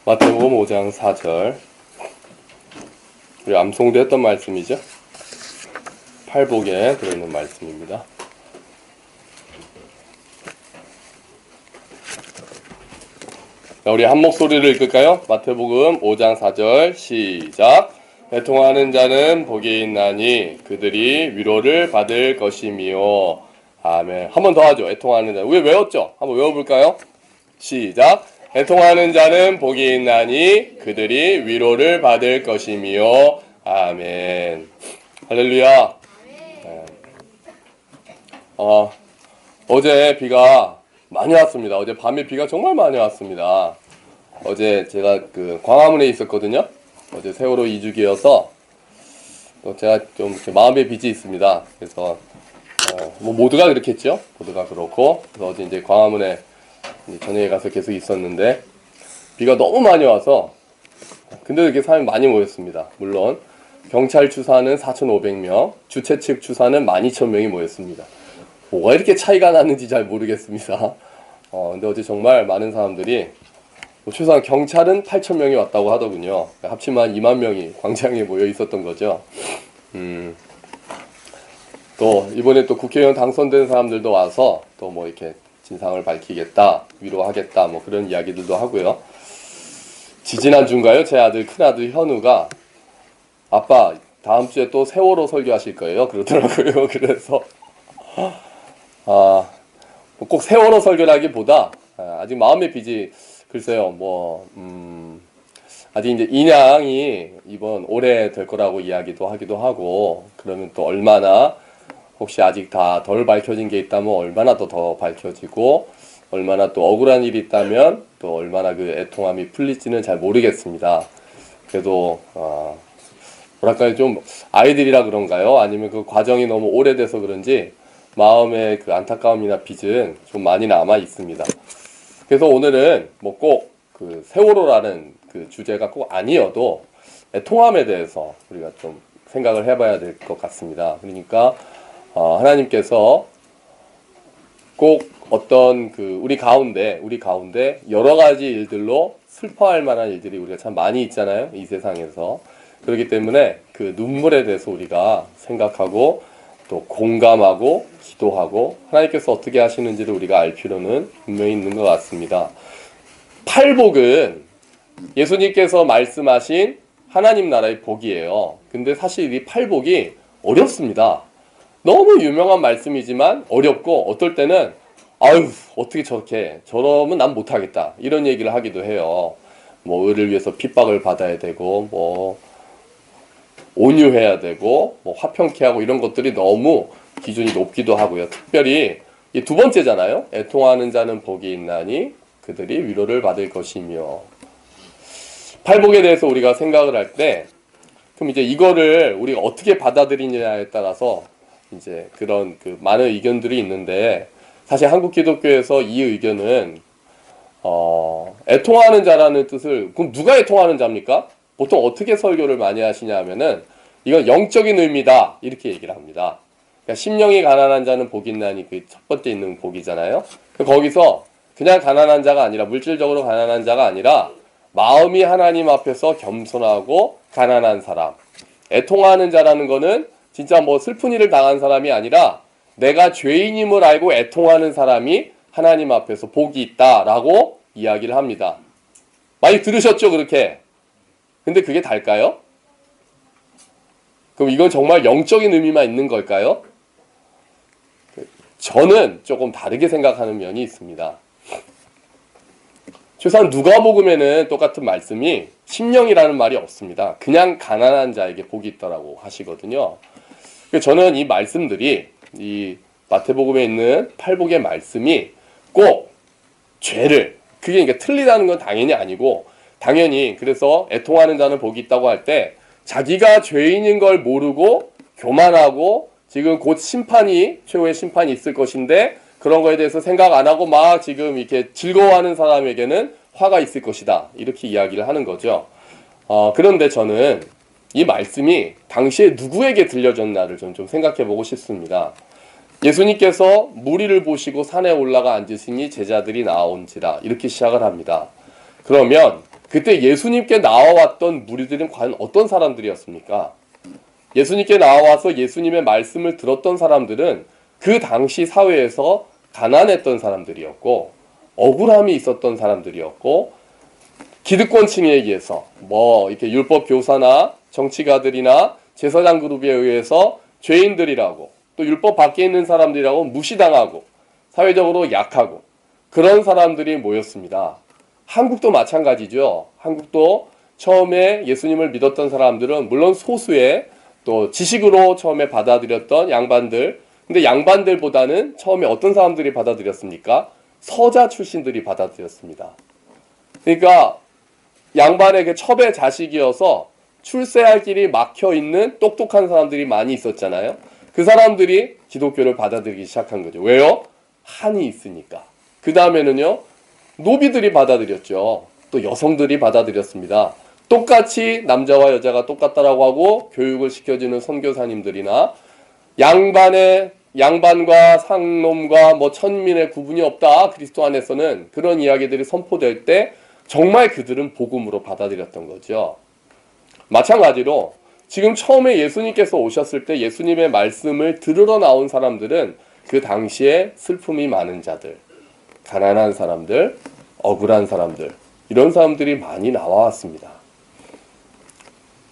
마태복음 5장 4절. 우리 암송도 했던 말씀이죠. 팔복에 들어있는 말씀입니다. 자, 우리 한 목소리를 읽을까요? 마태복음 5장 4절 시작. 애통하는 자는 복이 있나니 그들이 위로를 받을 것이미요. 아멘. 한 번 더 하죠. 애통하는 자. 왜 외웠죠? 한번 외워볼까요? 시작. 애통하는 자는 복이 있나니 그들이 위로를 받을 것이미요. 아멘. 할렐루야. 네. 어제 비가 많이 왔습니다. 어제 밤에 비가 정말 많이 왔습니다. 어제 제가 광화문에 있었거든요. 어제 세월호 2주기여서 제가 좀 마음의 빚이 있습니다. 그래서 뭐 모두가 그렇겠죠. 모두가 그렇고 그래서 어제 이제 광화문에 저녁에 가서 계속 있었는데 비가 너무 많이 와서 근데 이렇게 사람이 많이 모였습니다. 물론 경찰 추사는 4,500명, 주최 측 추사는 12,000명이 모였습니다. 뭐가 이렇게 차이가 나는지 잘 모르겠습니다. 근데 어제 정말 많은 사람들이 최소한 경찰은 8,000명이 왔다고 하더군요. 합치면 2만 명이 광장에 모여 있었던 거죠. 또 이번에 또 국회의원 당선된 사람들도 와서 또 뭐 이렇게 진상을 밝히겠다, 위로하겠다, 뭐 그런 이야기들도 하고요. 지지난주인가요? 제 아들, 큰아들 현우가 아빠 다음 주에 또 세월호 설교하실 거예요. 그러더라고요. 그래서 꼭 세월호 설교라기보다 아직 마음의 빚이 글쎄요. 아직 이제 인양이 이번 올해 될 거라고 이야기도 하기도 하고 그러면 또 얼마나 혹시 아직 다 덜 밝혀진 게 있다면 얼마나 더 밝혀지고 얼마나 또 억울한 일이 있다면 또 얼마나 그 애통함이 풀릴지는 잘 모르겠습니다. 그래도 뭐랄까요, 좀 아이들이라 그런가요? 아니면 그 과정이 너무 오래돼서 그런지 마음의 그 안타까움이나 빚은 좀 많이 남아 있습니다. 그래서 오늘은 뭐 꼭 그 세월호라는 그 주제가 꼭 아니어도 애통함에 대해서 우리가 좀 생각을 해봐야 될 것 같습니다. 그러니까 하나님께서 꼭 어떤 우리 가운데 여러 가지 일들로 슬퍼할 만한 일들이 우리가 참 많이 있잖아요. 이 세상에서. 그렇기 때문에 그 눈물에 대해서 우리가 생각하고 또 공감하고 기도하고 하나님께서 어떻게 하시는지를 우리가 알 필요는 분명히 있는 것 같습니다. 팔복은 예수님께서 말씀하신 하나님 나라의 복이에요. 근데 사실 이 팔복이 어렵습니다. 너무 유명한 말씀이지만 어렵고 어떨 때는 아유 어떻게 저러면 난 못하겠다 이런 얘기를 하기도 해요. 뭐 의를 위해서 핍박을 받아야 되고 뭐 온유해야 되고 뭐 화평케 하고 이런 것들이 너무 기준이 높기도 하고요. 특별히 이 두 번째잖아요. 애통하는 자는 복이 있나니 그들이 위로를 받을 것이며 팔복에 대해서 우리가 생각을 할 때 그럼 이제 이거를 우리가 어떻게 받아들이냐에 따라서 이제 그런 많은 의견들이 있는데 사실 한국 기독교에서 이 의견은 애통하는 자라는 뜻을 그럼 누가 애통하는 자입니까? 보통 어떻게 설교를 많이 하시냐 하면은 이건 영적인 의미다 이렇게 얘기를 합니다. 그러니까 심령이 가난한 자는 복이 있나니 그 첫 번째 있는 복이잖아요. 거기서 그냥 가난한 자가 아니라 물질적으로 가난한 자가 아니라 마음이 하나님 앞에서 겸손하고 가난한 사람. 애통하는 자라는 거는 진짜 뭐 슬픈 일을 당한 사람이 아니라 내가 죄인임을 알고 애통하는 사람이 하나님 앞에서 복이 있다라고 이야기를 합니다. 많이 들으셨죠, 그렇게? 근데 그게 달까요? 그럼 이건 정말 영적인 의미만 있는 걸까요? 저는 조금 다르게 생각하는 면이 있습니다. 최소한 누가복음에는 똑같은 말씀이 심령이라는 말이 없습니다. 그냥 가난한 자에게 복이 있다라고 하시거든요. 저는 이 말씀들이 이 마태복음에 있는 팔복의 말씀이 꼭 죄를 그게 그러니까 틀리다는 건 당연히 아니고 당연히 그래서 애통하는 자는 복이 있다고 할 때 자기가 죄인인 걸 모르고 교만하고 지금 곧 최후의 심판이 있을 것인데 그런 거에 대해서 생각 안 하고 막 지금 이렇게 즐거워하는 사람에게는 화가 있을 것이다. 이렇게 이야기를 하는 거죠. 그런데 저는 이 말씀이 당시에 누구에게 들려졌나를 좀 생각해 보고 싶습니다. 예수님께서 무리를 보시고 산에 올라가 앉으시니 제자들이 나온지라 이렇게 시작을 합니다. 그러면 그때 예수님께 나와왔던 무리들은 과연 어떤 사람들이었습니까? 예수님께 나와서 예수님의 말씀을 들었던 사람들은 그 당시 사회에서 가난했던 사람들이었고, 억울함이 있었던 사람들이었고, 기득권층에 의해서 이렇게 율법 교사나 정치가들이나 제사장 그룹에 의해서 죄인들이라고, 또 율법 밖에 있는 사람들이라고 무시당하고 사회적으로 약하고 그런 사람들이 모였습니다. 한국도 마찬가지죠. 한국도 처음에 예수님을 믿었던 사람들은 물론 소수의 또 지식으로 처음에 받아들였던 양반들, 근데 양반들보다는 처음에 어떤 사람들이 받아들였습니까? 서자 출신들이 받아들였습니다. 그러니까 양반의 그 첩의 자식이어서 출세할 길이 막혀 있는 똑똑한 사람들이 많이 있었잖아요. 그 사람들이 기독교를 받아들이기 시작한 거죠. 왜요? 한이 있으니까. 그 다음에는요, 노비들이 받아들였죠. 또 여성들이 받아들였습니다. 똑같이 남자와 여자가 똑같다라고 하고 교육을 시켜주는 선교사님들이나 양반과 상놈과 천민의 구분이 없다. 그리스도 안에서는 그런 이야기들이 선포될 때 정말 그들은 복음으로 받아들였던 거죠. 마찬가지로 지금 처음에 예수님께서 오셨을 때 예수님의 말씀을 들으러 나온 사람들은 그 당시에 슬픔이 많은 자들, 가난한 사람들, 억울한 사람들, 이런 사람들이 많이 나와왔습니다.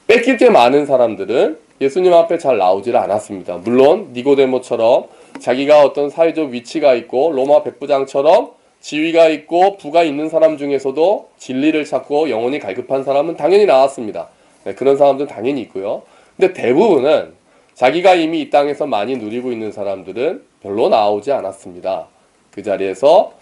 뺏길 게 많은 사람들은 예수님 앞에 잘 나오질 않았습니다. 물론 니고데모처럼 자기가 어떤 사회적 위치가 있고 로마 백부장처럼 지위가 있고 부가 있는 사람 중에서도 진리를 찾고 영혼이 갈급한 사람은 당연히 나왔습니다. 네, 그런 사람들은 당연히 있고요. 근데 대부분은 자기가 이미 이 땅에서 많이 누리고 있는 사람들은 별로 나오지 않았습니다. 그 자리에서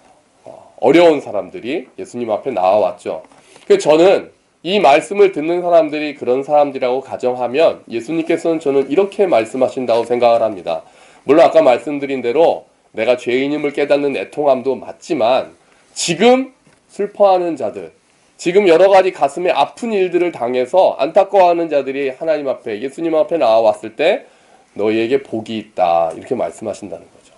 어려운 사람들이 예수님 앞에 나와왔죠. 그래서 저는 이 말씀을 듣는 사람들이 그런 사람들이라고 가정하면 예수님께서는 저는 이렇게 말씀하신다고 생각을 합니다. 물론 아까 말씀드린 대로 내가 죄인임을 깨닫는 애통함도 맞지만 지금 슬퍼하는 자들, 지금 여러 가지 가슴에 아픈 일들을 당해서 안타까워하는 자들이 하나님 앞에, 예수님 앞에 나와왔을 때 너희에게 복이 있다, 이렇게 말씀하신다는 거죠.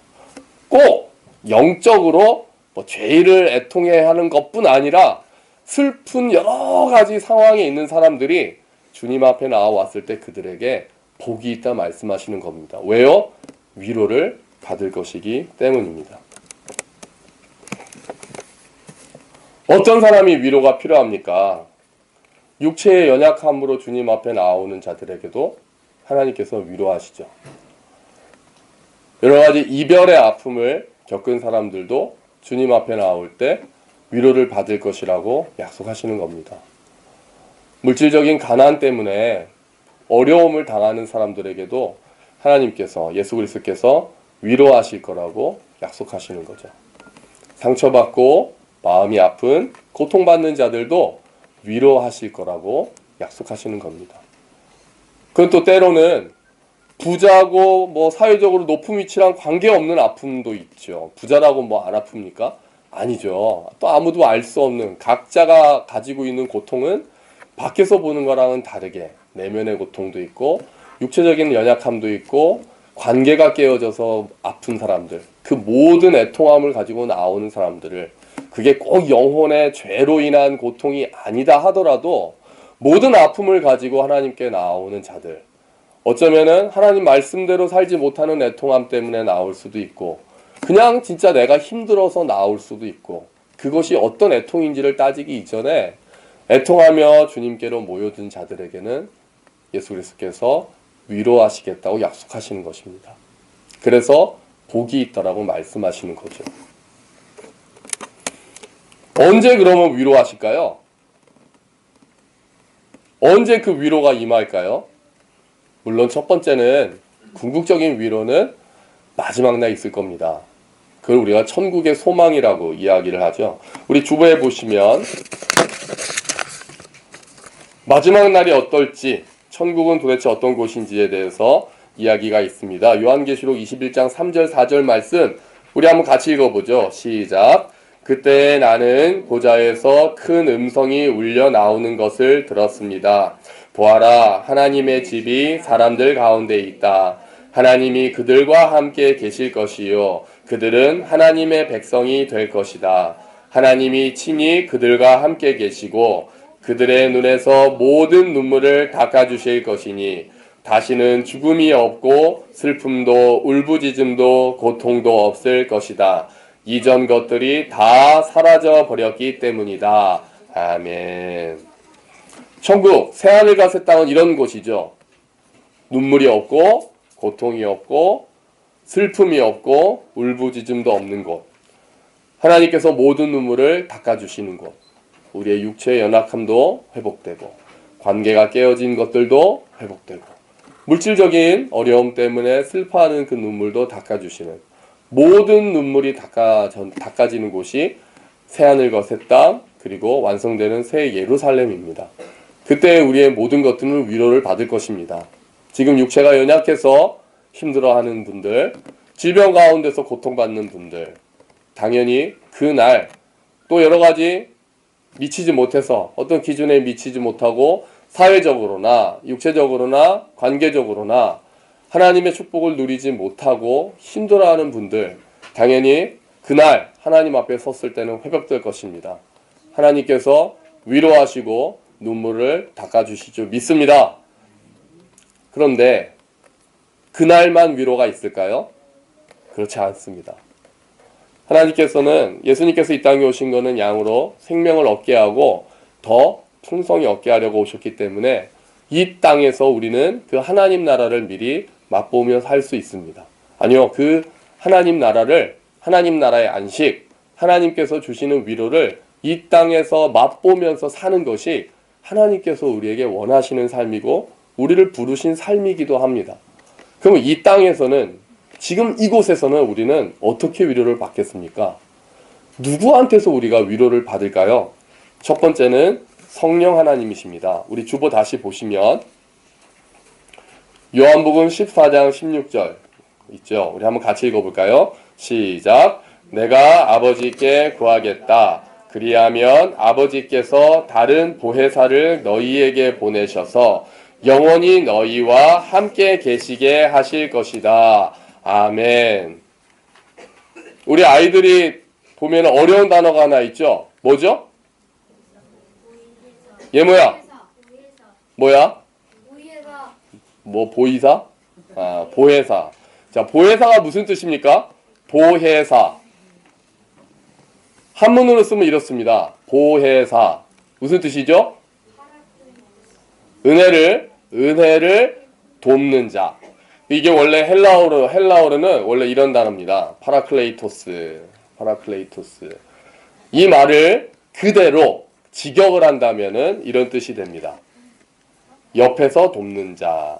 꼭 영적으로 죄를 애통해야 하는 것뿐 아니라 슬픈 여러 가지 상황에 있는 사람들이 주님 앞에 나와왔을 때 그들에게 복이 있다 말씀하시는 겁니다. 왜요? 위로를 받을 것이기 때문입니다. 어떤 사람이 위로가 필요합니까? 육체의 연약함으로 주님 앞에 나오는 자들에게도 하나님께서 위로하시죠. 여러 가지 이별의 아픔을 겪은 사람들도 주님 앞에 나올 때 위로를 받을 것이라고 약속하시는 겁니다. 물질적인 가난 때문에 어려움을 당하는 사람들에게도 하나님께서, 예수 그리스도께서 위로하실 거라고 약속하시는 거죠. 상처받고 마음이 아픈 고통받는 자들도 위로하실 거라고 약속하시는 겁니다. 그건 또 때로는 부자고 사회적으로 높은 위치랑 관계없는 아픔도 있죠. 부자라고 안 아픕니까? 아니죠. 또 아무도 알 수 없는 각자가 가지고 있는 고통은 밖에서 보는 거랑은 다르게 내면의 고통도 있고 육체적인 연약함도 있고 관계가 깨어져서 아픈 사람들, 그 모든 애통함을 가지고 나오는 사람들을, 그게 꼭 영혼의 죄로 인한 고통이 아니다 하더라도 모든 아픔을 가지고 하나님께 나오는 자들, 어쩌면은 하나님 말씀대로 살지 못하는 애통함 때문에 나올 수도 있고 그냥 진짜 내가 힘들어서 나올 수도 있고, 그것이 어떤 애통인지를 따지기 이전에 애통하며 주님께로 모여든 자들에게는 예수 그리스도께서 위로하시겠다고 약속하시는 것입니다. 그래서 복이 있다라고 말씀하시는 거죠. 언제 그러면 위로하실까요? 언제 그 위로가 임할까요? 물론 첫 번째는 궁극적인 위로는 마지막 날 있을 겁니다. 그걸 우리가 천국의 소망이라고 이야기를 하죠. 우리 주보에 보시면 마지막 날이 어떨지, 천국은 도대체 어떤 곳인지에 대해서 이야기가 있습니다. 요한계시록 21장 3절 4절 말씀 우리 한번 같이 읽어보죠. 시작. 그때 나는 보좌에서 큰 음성이 울려 나오는 것을 들었습니다. 보아라, 하나님의 집이 사람들 가운데 있다. 하나님이 그들과 함께 계실 것이요, 그들은 하나님의 백성이 될 것이다. 하나님이 친히 그들과 함께 계시고 그들의 눈에서 모든 눈물을 닦아주실 것이니 다시는 죽음이 없고 슬픔도 울부짖음도 고통도 없을 것이다. 이전 것들이 다 사라져 버렸기 때문이다. 아멘. 천국, 새하늘과 새 땅은 이런 곳이죠. 눈물이 없고 고통이 없고 슬픔이 없고 울부짖음도 없는 곳. 하나님께서 모든 눈물을 닦아주시는 곳. 우리의 육체의 연약함도 회복되고 관계가 깨어진 것들도 회복되고 물질적인 어려움 때문에 슬퍼하는 그 눈물도 닦아주시는 모든 눈물이 닦아지는 곳이 새하늘과 새 땅 그리고 완성되는 새 예루살렘입니다. 그때 우리의 모든 것들은 위로를 받을 것입니다. 지금 육체가 연약해서 힘들어하는 분들, 질병 가운데서 고통받는 분들, 당연히 그날 또 여러 가지 미치지 못해서 어떤 기준에 미치지 못하고 사회적으로나 육체적으로나 관계적으로나 하나님의 축복을 누리지 못하고 힘들어하는 분들, 당연히 그날 하나님 앞에 섰을 때는 회복될 것입니다. 하나님께서 위로하시고 눈물을 닦아주시죠. 믿습니다. 그런데 그날만 위로가 있을까요? 그렇지 않습니다. 하나님께서는 예수님께서 이 땅에 오신 것은 양으로 생명을 얻게 하고 더 풍성히 얻게 하려고 오셨기 때문에 이 땅에서 우리는 그 하나님 나라를 미리 맛보며 살 수 있습니다. 아니요, 그 하나님 나라를, 하나님 나라의 안식, 하나님께서 주시는 위로를 이 땅에서 맛보면서 사는 것이 하나님께서 우리에게 원하시는 삶이고 우리를 부르신 삶이기도 합니다. 그러면 이 땅에서는 지금 이곳에서는 우리는 어떻게 위로를 받겠습니까? 누구한테서 우리가 위로를 받을까요? 첫 번째는 성령 하나님이십니다. 우리 주보 다시 보시면 요한복음 14장 16절 있죠. 우리 한번 같이 읽어볼까요? 시작. 내가 아버지께 구하겠다. 그리하면 아버지께서 다른 보혜사를 너희에게 보내셔서 영원히 너희와 함께 계시게 하실 것이다. 아멘. 우리 아이들이 보면 어려운 단어가 하나 있죠? 뭐죠? 얘 뭐야? 뭐야? 뭐 보이사? 아, 보혜사. 자, 보혜사가 무슨 뜻입니까? 보혜사. 한문으로 쓰면 이렇습니다. 보혜사. 무슨 뜻이죠? 은혜를 돕는 자. 이게 원래 헬라어로는 원래 이런 단어입니다. 파라클레이토스. 이 말을 그대로 직역을 한다면은 이런 뜻이 됩니다. 옆에서 돕는 자.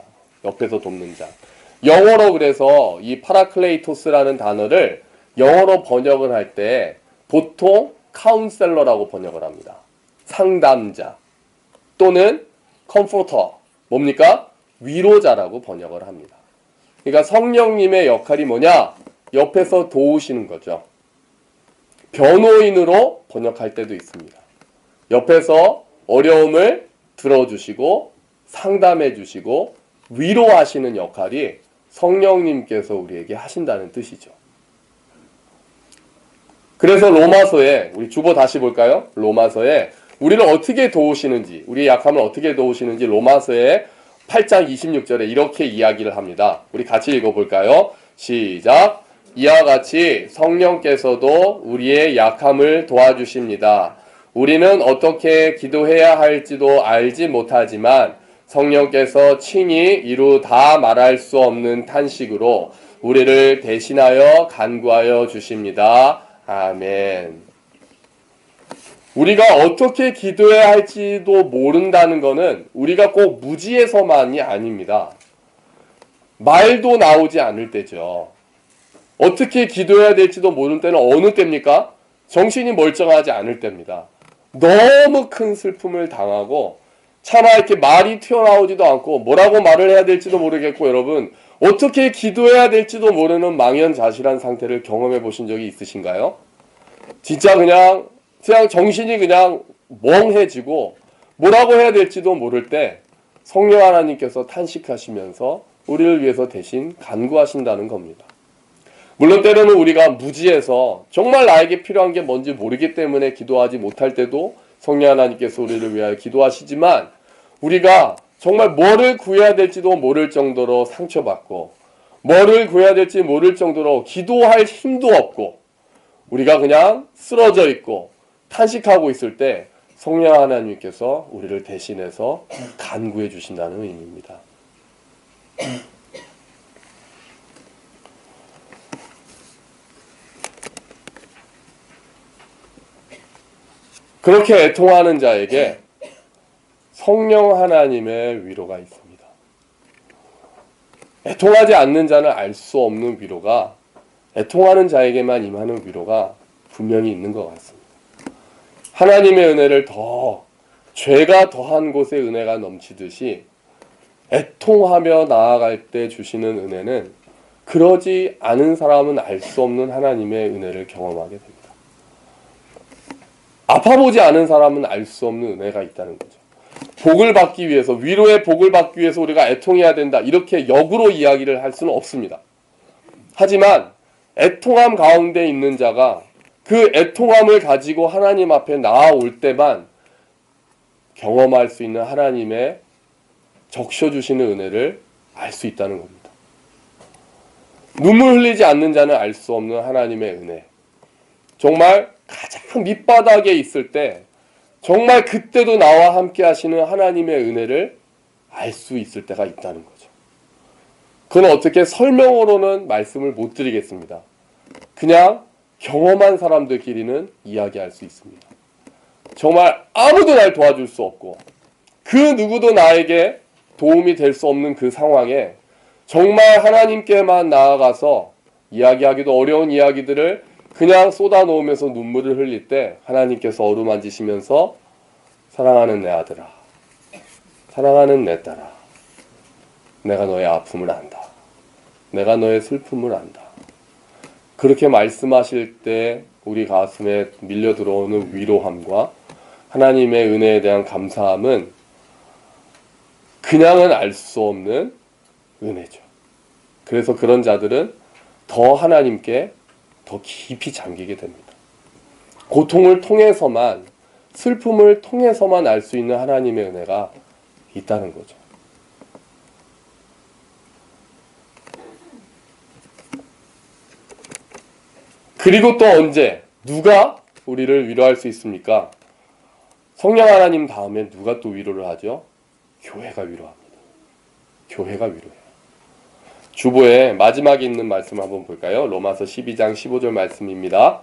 영어로 그래서 이 파라클레이토스라는 단어를 영어로 번역을 할 때 보통 카운셀러라고 번역을 합니다. 상담자 또는 컴포터. 뭡니까? 위로자라고 번역을 합니다. 그러니까 성령님의 역할이 뭐냐? 옆에서 도우시는 거죠. 변호인으로 번역할 때도 있습니다. 옆에서 어려움을 들어주시고 상담해 주시고 위로하시는 역할이 성령님께서 우리에게 하신다는 뜻이죠. 그래서 로마서에 우리 주보 다시 볼까요? 로마서에 우리를 어떻게 도우시는지, 우리의 약함을 어떻게 도우시는지 로마서의 8장 26절에 이렇게 이야기를 합니다. 우리 같이 읽어볼까요? 시작! 이와 같이 성령께서도 우리의 약함을 도와주십니다. 우리는 어떻게 기도해야 할지도 알지 못하지만 성령께서 친히 이루 다 말할 수 없는 탄식으로 우리를 대신하여 간구하여 주십니다. 아멘. 우리가 어떻게 기도해야 할지도 모른다는 것은 우리가 꼭 무지해서만이 아닙니다. 말도 나오지 않을 때죠. 어떻게 기도해야 될지도 모르는 때는 어느 때입니까? 정신이 멀쩡하지 않을 때입니다. 너무 큰 슬픔을 당하고 차마 이렇게 말이 튀어나오지도 않고 뭐라고 말을 해야 될지도 모르겠고 여러분 어떻게 기도해야 될지도 모르는 망연자실한 상태를 경험해 보신 적이 있으신가요? 진짜 그냥 정신이 그냥 멍해지고 뭐라고 해야 될지도 모를 때 성령 하나님께서 탄식하시면서 우리를 위해서 대신 간구하신다는 겁니다. 물론 때로는 우리가 무지해서 정말 나에게 필요한 게 뭔지 모르기 때문에 기도하지 못할 때도 성령 하나님께서 우리를 위하여 기도하시지만 우리가 정말 뭐를 구해야 될지도 모를 정도로 상처받고 뭐를 구해야 될지 모를 정도로 기도할 힘도 없고 우리가 그냥 쓰러져 있고 탄식하고 있을 때 성령 하나님께서 우리를 대신해서 간구해 주신다는 의미입니다. 그렇게 애통하는 자에게 성령 하나님의 위로가 있습니다. 애통하지 않는 자는 알 수 없는 위로가 애통하는 자에게만 임하는 위로가 분명히 있는 것 같습니다. 하나님의 은혜를 죄가 더한 곳에 은혜가 넘치듯이 애통하며 나아갈 때 주시는 은혜는 그러지 않은 사람은 알 수 없는 하나님의 은혜를 경험하게 됩니다. 아파보지 않은 사람은 알 수 없는 은혜가 있다는 거죠. 복을 받기 위해서, 위로의 복을 받기 위해서 우리가 애통해야 된다, 이렇게 역으로 이야기를 할 수는 없습니다. 하지만 애통함 가운데 있는 자가 그 애통함을 가지고 하나님 앞에 나아올 때만 경험할 수 있는 하나님의 적셔주시는 은혜를 알 수 있다는 겁니다. 눈물 흘리지 않는 자는 알 수 없는 하나님의 은혜. 정말 가장 밑바닥에 있을 때 정말 그때도 나와 함께 하시는 하나님의 은혜를 알 수 있을 때가 있다는 거죠. 그건 어떻게 설명으로는 말씀을 못 드리겠습니다. 그냥 경험한 사람들끼리는 이야기할 수 있습니다. 정말 아무도 날 도와줄 수 없고 그 누구도 나에게 도움이 될 수 없는 그 상황에 정말 하나님께만 나아가서 이야기하기도 어려운 이야기들을 그냥 쏟아놓으면서 눈물을 흘릴 때 하나님께서 어루만지시면서 사랑하는 내 아들아, 사랑하는 내 딸아, 내가 너의 아픔을 안다. 내가 너의 슬픔을 안다. 그렇게 말씀하실 때 우리 가슴에 밀려 들어오는 위로함과 하나님의 은혜에 대한 감사함은 그냥은 알 수 없는 은혜죠. 그래서 그런 자들은 더 하나님께 더 깊이 잠기게 됩니다. 고통을 통해서만, 슬픔을 통해서만 알 수 있는 하나님의 은혜가 있다는 거죠. 그리고 또 언제, 누가 우리를 위로할 수 있습니까? 성령 하나님 다음에 누가 또 위로를 하죠? 교회가 위로합니다. 교회가 위로해요. 주보에 마지막에 있는 말씀 한번 볼까요? 로마서 12장 15절 말씀입니다.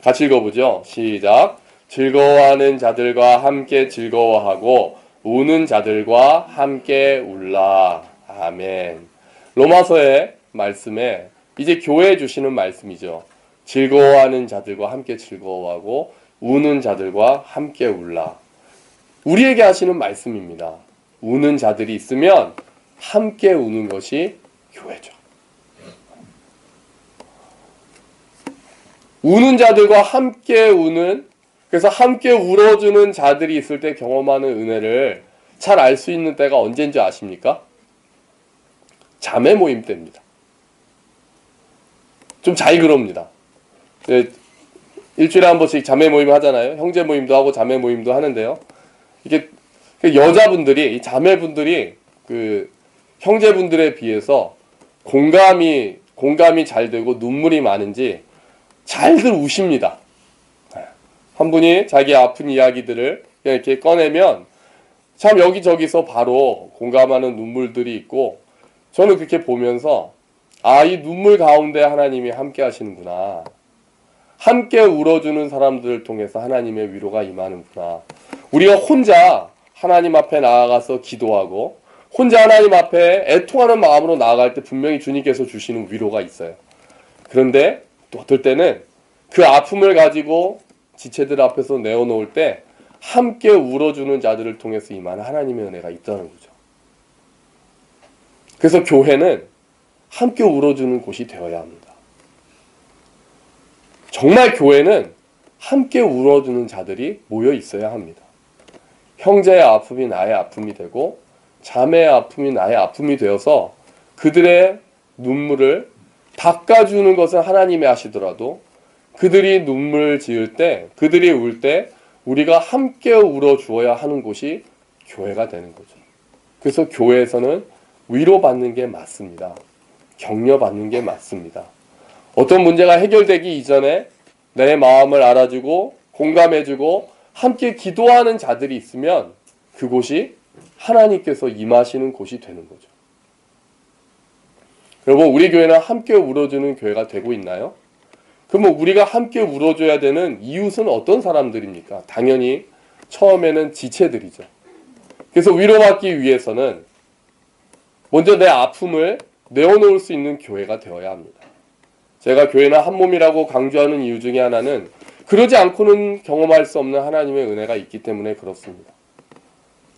같이 읽어보죠. 시작. 즐거워하는 자들과 함께 즐거워하고 우는 자들과 함께 울라. 아멘. 로마서의 말씀에 이제 교회에 주시는 말씀이죠. 즐거워하는 자들과 함께 즐거워하고 우는 자들과 함께 울라. 우리에게 하시는 말씀입니다. 우는 자들이 있으면 함께 우는 것이 교회죠. 우는 자들과 함께 우는, 그래서 함께 울어주는 자들이 있을 때 경험하는 은혜를 잘 알 수 있는 때가 언제인지 아십니까? 자매 모임 때입니다. 좀 잘 그럽니다. 일주일에 한 번씩 자매 모임 하잖아요. 형제 모임도 하고 자매 모임도 하는데요. 이게 여자분들이, 이 자매분들이 그 형제분들에 비해서 공감이 잘 되고 눈물이 많은지 잘들 우십니다. 한 분이 자기 아픈 이야기들을 이렇게 꺼내면 참 여기저기서 바로 공감하는 눈물들이 있고, 저는 그렇게 보면서 이 눈물 가운데 하나님이 함께 하시는구나. 함께 울어주는 사람들을 통해서 하나님의 위로가 임하는구나. 우리가 혼자 하나님 앞에 나아가서 기도하고 혼자 하나님 앞에 애통하는 마음으로 나아갈 때 분명히 주님께서 주시는 위로가 있어요. 그런데 또 어떨 때는 그 아픔을 가지고 지체들 앞에서 내어놓을 때 함께 울어주는 자들을 통해서 임하는 하나님의 은혜가 있다는 거죠. 그래서 교회는 함께 울어주는 곳이 되어야 합니다. 정말 교회는 함께 울어주는 자들이 모여 있어야 합니다. 형제의 아픔이 나의 아픔이 되고 자매의 아픔이 나의 아픔이 되어서 그들의 눈물을 닦아주는 것은 하나님이 하시더라도 그들이 눈물 지을 때, 그들이 울 때 우리가 함께 울어주어야 하는 곳이 교회가 되는 거죠. 그래서 교회에서는 위로받는 게 맞습니다. 격려받는 게 맞습니다. 어떤 문제가 해결되기 이전에 내 마음을 알아주고 공감해주고 함께 기도하는 자들이 있으면 그곳이 하나님께서 임하시는 곳이 되는 거죠. 여러분, 우리 교회는 함께 울어주는 교회가 되고 있나요? 그러면 우리가 함께 울어줘야 되는 이웃은 어떤 사람들입니까? 당연히 처음에는 지체들이죠. 그래서 위로받기 위해서는 먼저 내 아픔을 내어놓을 수 있는 교회가 되어야 합니다. 제가 교회는 한 몸이라고 강조하는 이유 중에 하나는 그러지 않고는 경험할 수 없는 하나님의 은혜가 있기 때문에 그렇습니다.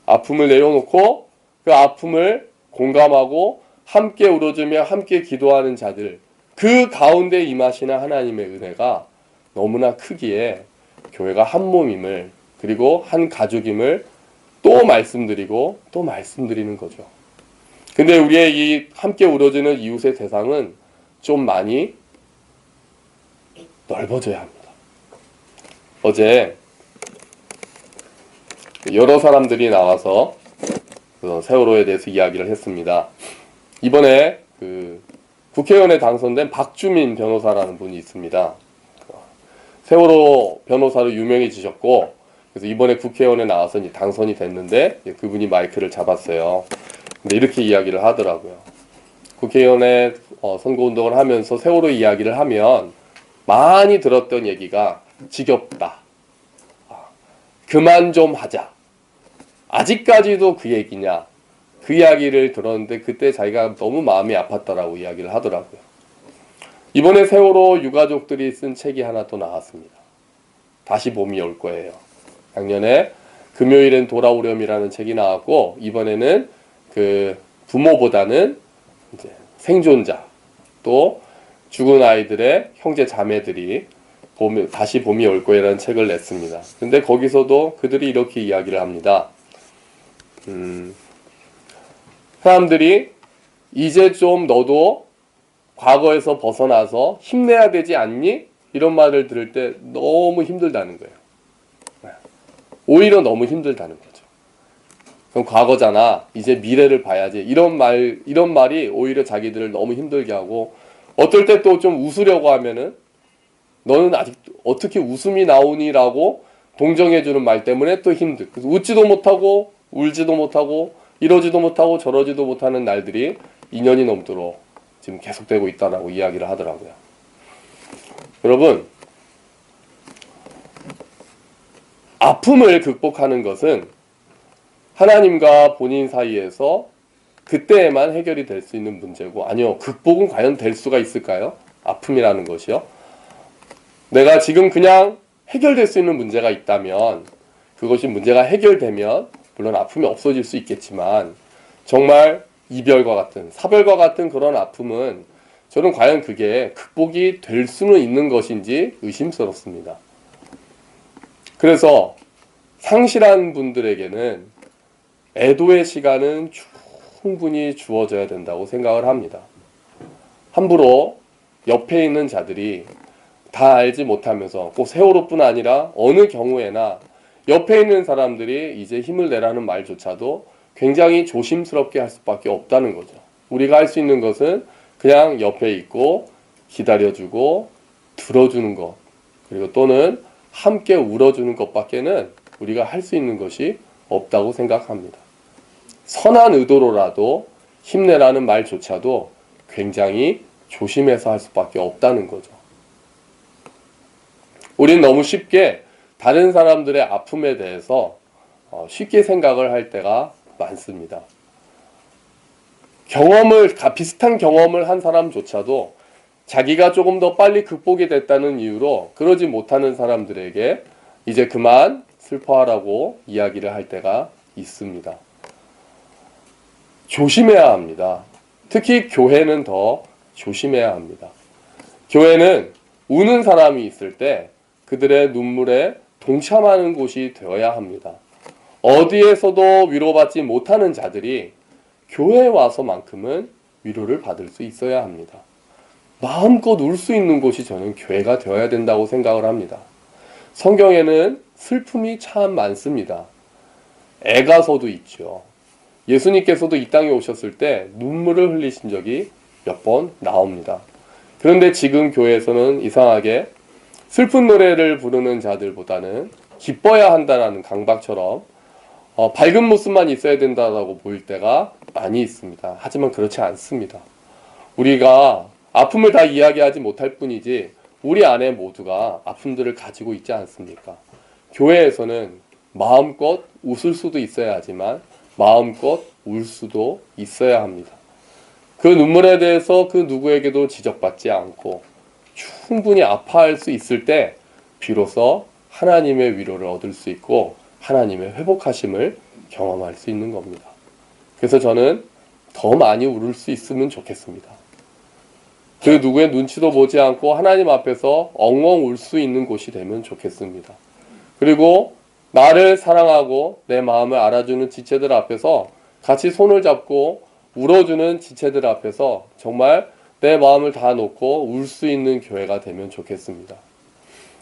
아픔을 내려놓고 그 아픔을 공감하고 함께 울어주며 함께 기도하는 자들, 그 가운데 임하시는 하나님의 은혜가 너무나 크기에 교회가 한 몸임을, 그리고 한 가족임을 또 말씀드리고 또 말씀드리는 거죠. 근데 우리의 이 함께 울어주는 이웃의 대상은 좀 많이 넓어져야 합니다. 어제 여러 사람들이 나와서 세월호에 대해서 이야기를 했습니다. 이번에 국회의원에 당선된 박주민 변호사라는 분이 있습니다. 세월호 변호사로 유명해지셨고, 그래서 이번에 국회의원에 나와서 이제 당선이 됐는데 그분이 마이크를 잡았어요. 근데 이렇게 이야기를 하더라고요. 국회의원에 선거운동을 하면서 세월호 이야기를 하면 많이 들었던 얘기가 지겹다. 그만 좀 하자. 아직까지도 그 얘기냐. 그 이야기를 들었는데 그때 자기가 너무 마음이 아팠다라고 이야기를 하더라고요. 이번에 세월호 유가족들이 쓴 책이 하나 또 나왔습니다. 다시 봄이 올 거예요. 작년에 금요일엔 돌아오렴이라는 책이 나왔고, 이번에는 그 부모보다는 이제 생존자, 또 죽은 아이들의 형제 자매들이 다시 봄이 올 거야라는 책을 냈습니다. 근데 거기서도 그들이 이렇게 이야기를 합니다. 사람들이 이제 좀 너도 과거에서 벗어나서 힘내야 되지 않니? 이런 말을 들을 때 너무 힘들다는 거예요. 오히려 너무 힘들다는 거죠. 그럼 과거잖아. 이제 미래를 봐야지. 이런 말이 오히려 자기들을 너무 힘들게 하고, 어떨 때 또 좀 웃으려고 하면은 너는 아직 어떻게 웃음이 나오니라고 동정해주는 말 때문에 또 힘들. 그래서 웃지도 못하고 울지도 못하고 이러지도 못하고 저러지도 못하는 날들이 2년이 넘도록 지금 계속되고 있다라고 이야기를 하더라고요. 여러분, 아픔을 극복하는 것은 하나님과 본인 사이에서 그때에만 해결이 될 수 있는 문제고, 아니요, 극복은 과연 될 수가 있을까요? 아픔이라는 것이요. 내가 지금 그냥 해결될 수 있는 문제가 있다면, 그것이 문제가 해결되면 물론 아픔이 없어질 수 있겠지만, 정말 이별과 같은, 사별과 같은 그런 아픔은 저는 과연 그게 극복이 될 수는 있는 것인지 의심스럽습니다. 그래서 상실한 분들에게는 애도의 시간은 충분히 주어져야 된다고 생각을 합니다. 함부로 옆에 있는 자들이 다 알지 못하면서, 꼭 세월호뿐 아니라 어느 경우에나 옆에 있는 사람들이 이제 힘을 내라는 말조차도 굉장히 조심스럽게 할 수밖에 없다는 거죠. 우리가 할 수 있는 것은 그냥 옆에 있고 기다려주고 들어주는 것, 그리고 또는 함께 울어주는 것밖에는 우리가 할 수 있는 것이 없다고 생각합니다. 선한 의도로라도 힘내라는 말조차도 굉장히 조심해서 할 수밖에 없다는 거죠. 우리는 너무 쉽게 다른 사람들의 아픔에 대해서 쉽게 생각을 할 때가 많습니다. 비슷한 경험을 한 사람조차도 자기가 조금 더 빨리 극복이 됐다는 이유로 그러지 못하는 사람들에게 이제 그만 슬퍼하라고 이야기를 할 때가 있습니다. 조심해야 합니다. 특히 교회는 더 조심해야 합니다. 교회는 우는 사람이 있을 때 그들의 눈물에 동참하는 곳이 되어야 합니다. 어디에서도 위로받지 못하는 자들이 교회에 와서만큼은 위로를 받을 수 있어야 합니다. 마음껏 울 수 있는 곳이 저는 교회가 되어야 된다고 생각을 합니다. 성경에는 슬픔이 참 많습니다. 애가서도 있죠. 예수님께서도 이 땅에 오셨을 때 눈물을 흘리신 적이 몇 번 나옵니다. 그런데 지금 교회에서는 이상하게 슬픈 노래를 부르는 자들보다는 기뻐야 한다라는 강박처럼 밝은 모습만 있어야 된다고 보일 때가 많이 있습니다. 하지만 그렇지 않습니다. 우리가 아픔을 다 이야기하지 못할 뿐이지 우리 안에 모두가 아픔들을 가지고 있지 않습니까? 교회에서는 마음껏 웃을 수도 있어야 하지만 마음껏 울 수도 있어야 합니다. 그 눈물에 대해서 그 누구에게도 지적받지 않고 충분히 아파할 수 있을 때 비로소 하나님의 위로를 얻을 수 있고 하나님의 회복하심을 경험할 수 있는 겁니다. 그래서 저는 더 많이 울을 수 있으면 좋겠습니다. 그 누구의 눈치도 보지 않고 하나님 앞에서 엉엉 울 수 있는 곳이 되면 좋겠습니다. 그리고 나를 사랑하고 내 마음을 알아주는 지체들 앞에서 같이 손을 잡고 울어주는 지체들 앞에서 정말 내 마음을 다 놓고 울 수 있는 교회가 되면 좋겠습니다.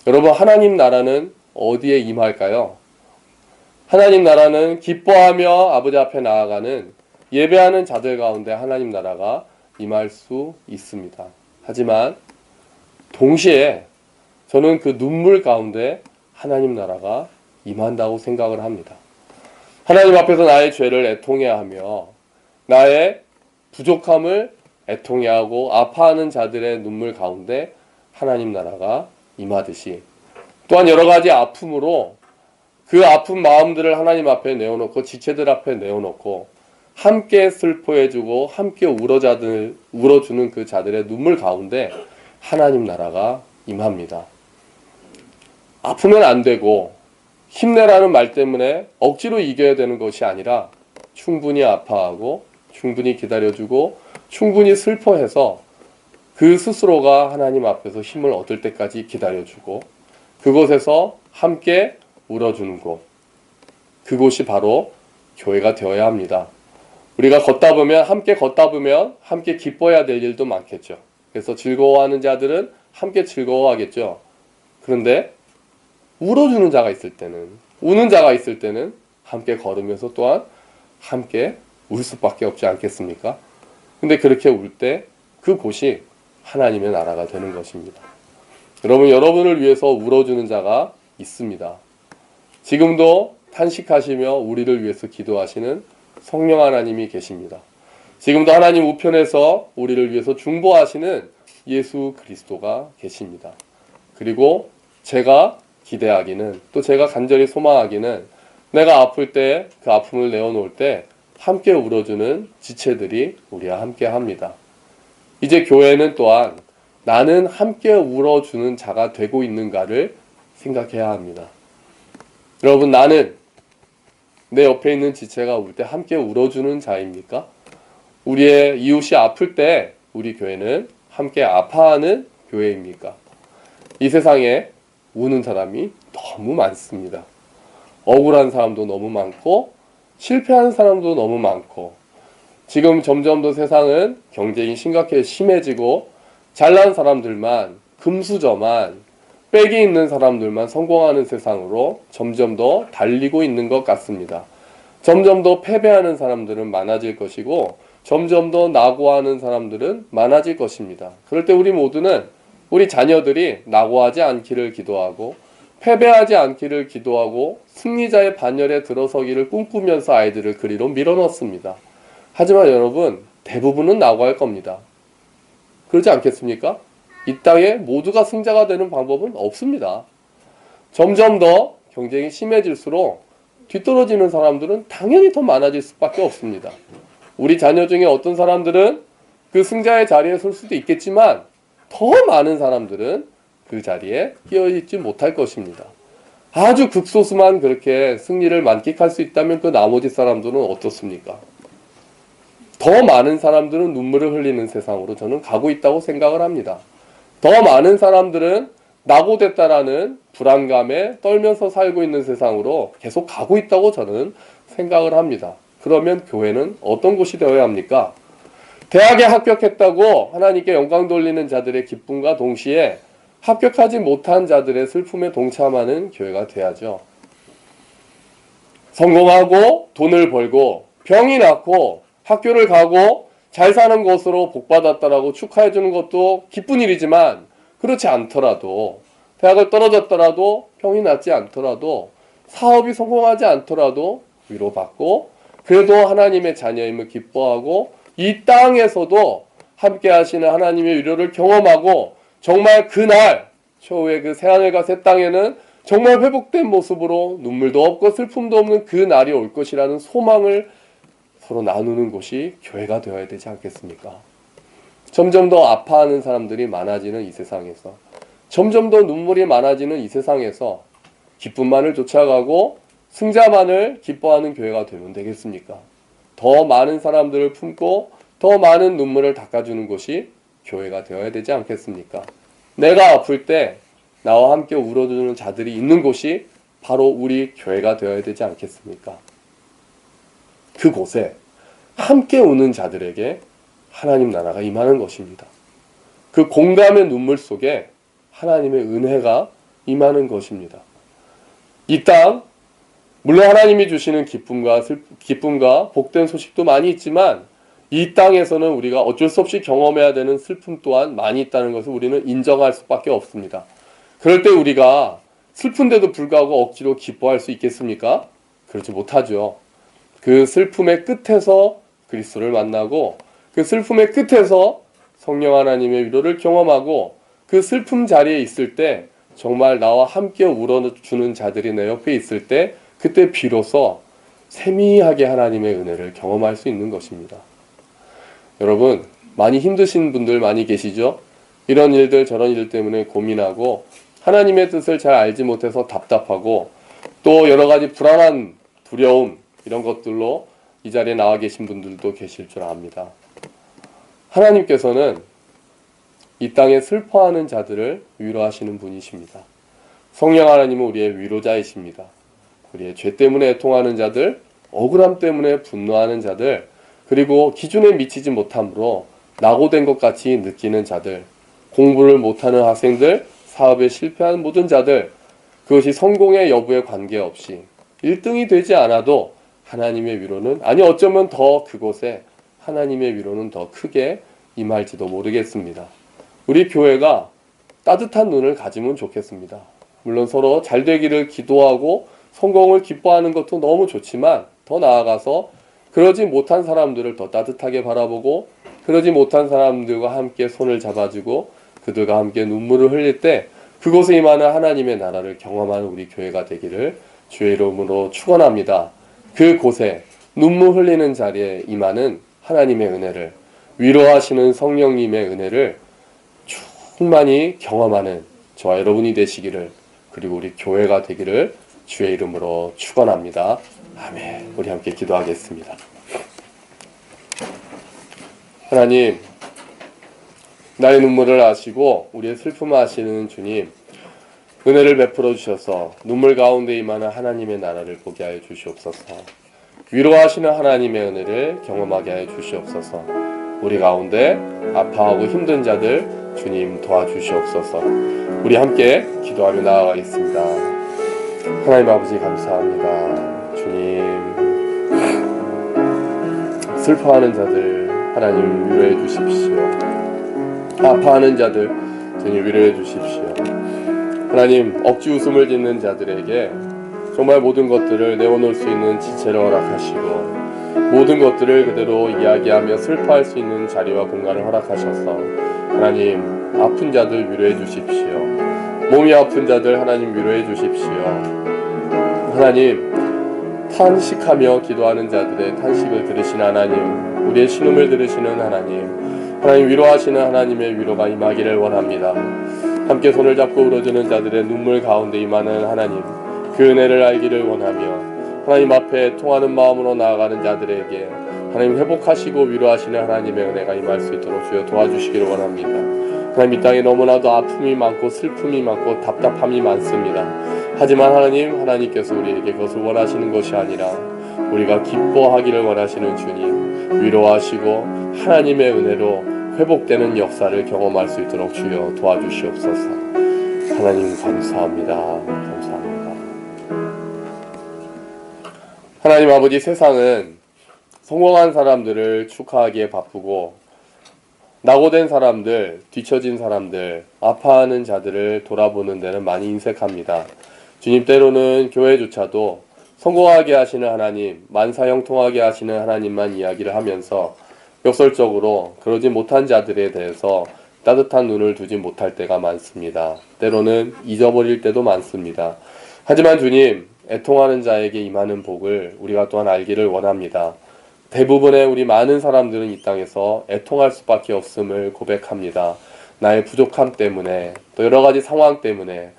여러분, 하나님 나라는 어디에 임할까요? 하나님 나라는 기뻐하며 아버지 앞에 나아가는 예배하는 자들 가운데 하나님 나라가 임할 수 있습니다. 하지만 동시에 저는 그 눈물 가운데 하나님 나라가 임한다고 생각을 합니다. 하나님 앞에서 나의 죄를 애통해야 하며 나의 부족함을 애통해하고 아파하는 자들의 눈물 가운데 하나님 나라가 임하듯이 또한 여러 가지 아픔으로 그 아픈 마음들을 하나님 앞에 내어놓고 지체들 앞에 내어놓고 함께 슬퍼해주고 함께 울어주는 그 자들의 눈물 가운데 하나님 나라가 임합니다. 아프면 안 되고 힘내라는 말 때문에 억지로 이겨야 되는 것이 아니라 충분히 아파하고 충분히 기다려주고 충분히 슬퍼해서 그 스스로가 하나님 앞에서 힘을 얻을 때까지 기다려주고 그곳에서 함께 울어주는 곳, 그곳이 바로 교회가 되어야 합니다. 우리가 걷다 보면 함께 기뻐해야 될 일도 많겠죠. 그래서 즐거워하는 자들은 함께 즐거워하겠죠. 그런데 울어주는 자가 있을 때는, 우는 자가 있을 때는 함께 걸으면서 또한 함께 울 수밖에 없지 않겠습니까? 근데 그렇게 울 때 그곳이 하나님의 나라가 되는 것입니다. 여러분을 위해서 울어주는 자가 있습니다. 지금도 탄식하시며 우리를 위해서 기도하시는 성령 하나님이 계십니다. 지금도 하나님 우편에서 우리를 위해서 중보하시는 예수 그리스도가 계십니다. 그리고 제가 기대하기는, 또 제가 간절히 소망하기는 내가 아플 때 그 아픔을 내어놓을 때 함께 울어주는 지체들이 우리와 함께 합니다. 이제 교회는 또한 나는 함께 울어주는 자가 되고 있는가를 생각해야 합니다. 여러분, 나는 내 옆에 있는 지체가 울 때 함께 울어주는 자입니까? 우리의 이웃이 아플 때 우리 교회는 함께 아파하는 교회입니까? 이 세상에 우는 사람이 너무 많습니다. 억울한 사람도 너무 많고 실패한 사람도 너무 많고 지금 점점 더 세상은 경쟁이 심해지고 잘난 사람들만, 금수저만, 빽이 있는 사람들만 성공하는 세상으로 점점 더 달리고 있는 것 같습니다. 점점 더 패배하는 사람들은 많아질 것이고 점점 더 낙오하는 사람들은 많아질 것입니다. 그럴 때 우리 모두는 우리 자녀들이 낙오하지 않기를 기도하고 패배하지 않기를 기도하고 승리자의 반열에 들어서기를 꿈꾸면서 아이들을 그리로 밀어넣습니다. 하지만 여러분, 대부분은 낙오할 겁니다. 그렇지 않겠습니까? 이 땅에 모두가 승자가 되는 방법은 없습니다. 점점 더 경쟁이 심해질수록 뒤떨어지는 사람들은 당연히 더 많아질 수밖에 없습니다. 우리 자녀 중에 어떤 사람들은 그 승자의 자리에 설 수도 있겠지만 더 많은 사람들은 그 자리에 끼어있지 못할 것입니다. 아주 극소수만 그렇게 승리를 만끽할 수 있다면 그 나머지 사람들은 어떻습니까? 더 많은 사람들은 눈물을 흘리는 세상으로 저는 가고 있다고 생각을 합니다. 더 많은 사람들은 낙오됐다라는 불안감에 떨면서 살고 있는 세상으로 계속 가고 있다고 저는 생각을 합니다. 그러면 교회는 어떤 곳이 되어야 합니까? 대학에 합격했다고 하나님께 영광 돌리는 자들의 기쁨과 동시에 합격하지 못한 자들의 슬픔에 동참하는 교회가 돼야죠. 성공하고 돈을 벌고 병이 낫고 학교를 가고 잘 사는 것으로 복받았다라고 축하해 주는 것도 기쁜 일이지만, 그렇지 않더라도 대학을 떨어졌더라도 병이 낫지 않더라도 사업이 성공하지 않더라도 위로받고, 그래도 하나님의 자녀임을 기뻐하고 이 땅에서도 함께 하시는 하나님의 위로를 경험하고, 정말 그날 최후의 그 새하늘과 새 땅에는 정말 회복된 모습으로 눈물도 없고 슬픔도 없는 그 날이 올 것이라는 소망을 서로 나누는 곳이 교회가 되어야 되지 않겠습니까? 점점 더 아파하는 사람들이 많아지는 이 세상에서, 점점 더 눈물이 많아지는 이 세상에서 기쁨만을 쫓아가고 승자만을 기뻐하는 교회가 되면 되겠습니까? 더 많은 사람들을 품고 더 많은 눈물을 닦아주는 곳이 교회가 되어야 되지 않겠습니까? 내가 아플 때 나와 함께 울어주는 자들이 있는 곳이 바로 우리 교회가 되어야 되지 않겠습니까? 그곳에 함께 우는 자들에게 하나님 나라가 임하는 것입니다. 그 공감의 눈물 속에 하나님의 은혜가 임하는 것입니다. 이 땅, 물론 하나님이 주시는 기쁨과 복된 소식도 많이 있지만, 이 땅에서는 우리가 어쩔 수 없이 경험해야 되는 슬픔 또한 많이 있다는 것을 우리는 인정할 수밖에 없습니다. 그럴 때 우리가 슬픈데도 불구하고 억지로 기뻐할 수 있겠습니까? 그렇지 못하죠. 그 슬픔의 끝에서 그리스도를 만나고, 그 슬픔의 끝에서 성령 하나님의 위로를 경험하고, 그 슬픔 자리에 있을 때 정말 나와 함께 울어주는 자들이 내 옆에 있을 때, 그때 비로소 세미하게 하나님의 은혜를 경험할 수 있는 것입니다. 여러분, 많이 힘드신 분들 많이 계시죠? 이런 일들 저런 일 때문에 고민하고 하나님의 뜻을 잘 알지 못해서 답답하고, 또 여러 가지 불안한 두려움, 이런 것들로 이 자리에 나와 계신 분들도 계실 줄 압니다. 하나님께서는 이 땅에 슬퍼하는 자들을 위로하시는 분이십니다. 성령 하나님은 우리의 위로자이십니다. 우리의 죄 때문에 애통하는 자들, 억울함 때문에 분노하는 자들, 그리고 기준에 미치지 못함으로 낙오된 것 같이 느끼는 자들, 공부를 못하는 학생들, 사업에 실패한 모든 자들, 그것이 성공의 여부에 관계없이 1등이 되지 않아도 하나님의 위로는, 아니 어쩌면 더 그곳에 하나님의 위로는 더 크게 임할지도 모르겠습니다. 우리 교회가 따뜻한 눈을 가지면 좋겠습니다. 물론 서로 잘 되기를 기도하고 성공을 기뻐하는 것도 너무 좋지만, 더 나아가서 그러지 못한 사람들을 더 따뜻하게 바라보고, 그러지 못한 사람들과 함께 손을 잡아주고 그들과 함께 눈물을 흘릴 때 그곳에 임하는 하나님의 나라를 경험하는 우리 교회가 되기를 주의 이름으로 축원합니다. 그곳에 눈물 흘리는 자리에 임하는 하나님의 은혜를, 위로하시는 성령님의 은혜를 충만히 경험하는 저와 여러분이 되시기를, 그리고 우리 교회가 되기를 주의 이름으로 축원합니다. 아멘. 우리 함께 기도하겠습니다. 하나님, 나의 눈물을 아시고 우리의 슬픔을 아시는 주님, 은혜를 베풀어 주셔서 눈물 가운데 임하는 하나님의 나라를 보게 하여 주시옵소서. 위로하시는 하나님의 은혜를 경험하게 하여 주시옵소서. 우리 가운데 아파하고 힘든 자들 주님 도와주시옵소서. 우리 함께 기도하며 나아가겠습니다. 하나님 아버지 감사합니다. 주님, 슬퍼하는 자들 하나님 위로해 주십시오. 아파하는 자들 주님 위로해 주십시오. 하나님, 억지 웃음을 짓는 자들에게 정말 모든 것들을 내어놓을 수 있는 지체를 허락하시고, 모든 것들을 그대로 이야기하며 슬퍼할 수 있는 자리와 공간을 허락하셔서 하나님, 아픈 자들 위로해 주십시오. 몸이 아픈 자들 하나님 위로해 주십시오. 하나님, 탄식하며 기도하는 자들의 탄식을 들으시는 하나님, 우리의 신음을 들으시는 하나님, 하나님 위로하시는 하나님의 위로가 임하기를 원합니다. 함께 손을 잡고 울어주는 자들의 눈물 가운데 임하는 하나님, 그 은혜를 알기를 원하며 하나님 앞에 통하는 마음으로 나아가는 자들에게 하나님 회복하시고 위로하시는 하나님의 은혜가 임할 수 있도록 주여 도와주시기를 원합니다. 하나님, 이 땅에 너무나도 아픔이 많고 슬픔이 많고 답답함이 많습니다. 하지만 하나님께서 우리에게 그것을 원하시는 것이 아니라 우리가 기뻐하기를 원하시는 주님, 위로하시고 하나님의 은혜로 회복되는 역사를 경험할 수 있도록 주여 도와주시옵소서. 하나님 감사합니다. 감사합니다. 하나님 아버지, 세상은 성공한 사람들을 축하하기에 바쁘고 낙오된 사람들, 뒤처진 사람들, 아파하는 자들을 돌아보는 데는 많이 인색합니다. 주님, 때로는 교회조차도 성공하게 하시는 하나님, 만사형통하게 하시는 하나님만 이야기를 하면서 역설적으로 그러지 못한 자들에 대해서 따뜻한 눈을 두지 못할 때가 많습니다. 때로는 잊어버릴 때도 많습니다. 하지만 주님, 애통하는 자에게 임하는 복을 우리가 또한 알기를 원합니다. 대부분의 우리 많은 사람들은 이 땅에서 애통할 수밖에 없음을 고백합니다. 나의 부족함 때문에, 또 여러 가지 상황 때문에,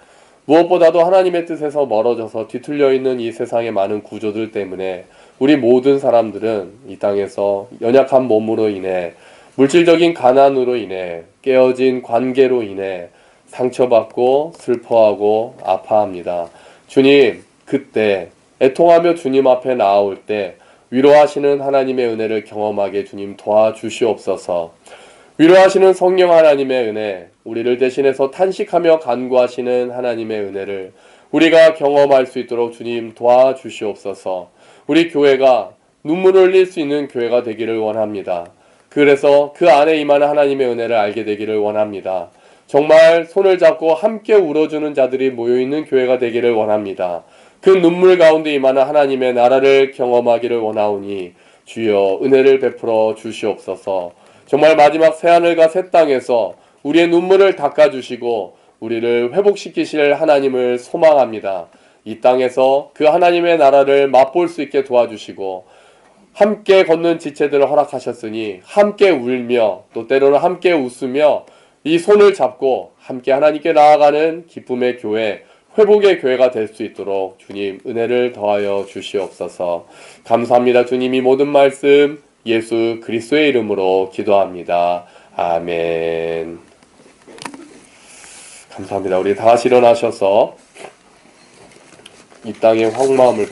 무엇보다도 하나님의 뜻에서 멀어져서 뒤틀려 있는 이 세상의 많은 구조들 때문에 우리 모든 사람들은 이 땅에서 연약한 몸으로 인해, 물질적인 가난으로 인해, 깨어진 관계로 인해 상처받고 슬퍼하고 아파합니다. 주님, 그때 애통하며 주님 앞에 나아올 때 위로하시는 하나님의 은혜를 경험하게 주님 도와주시옵소서. 위로하시는 성령 하나님의 은혜, 우리를 대신해서 탄식하며 간구하시는 하나님의 은혜를 우리가 경험할 수 있도록 주님 도와주시옵소서. 우리 교회가 눈물을 흘릴 수 있는 교회가 되기를 원합니다. 그래서 그 안에 임하는 하나님의 은혜를 알게 되기를 원합니다. 정말 손을 잡고 함께 울어주는 자들이 모여있는 교회가 되기를 원합니다. 그 눈물 가운데 임하는 하나님의 나라를 경험하기를 원하오니 주여 은혜를 베풀어 주시옵소서. 정말 마지막 새하늘과 새 땅에서 우리의 눈물을 닦아주시고 우리를 회복시키실 하나님을 소망합니다. 이 땅에서 그 하나님의 나라를 맛볼 수 있게 도와주시고 함께 걷는 지체들을 허락하셨으니 함께 울며 또 때로는 함께 웃으며 이 손을 잡고 함께 하나님께 나아가는 기쁨의 교회, 회복의 교회가 될 수 있도록 주님 은혜를 더하여 주시옵소서. 감사합니다. 주님이 모든 말씀 예수 그리스도의 이름으로 기도합니다. 아멘. 감사합니다. 우리 다 같이 일어나셔서 이 땅의 황마음을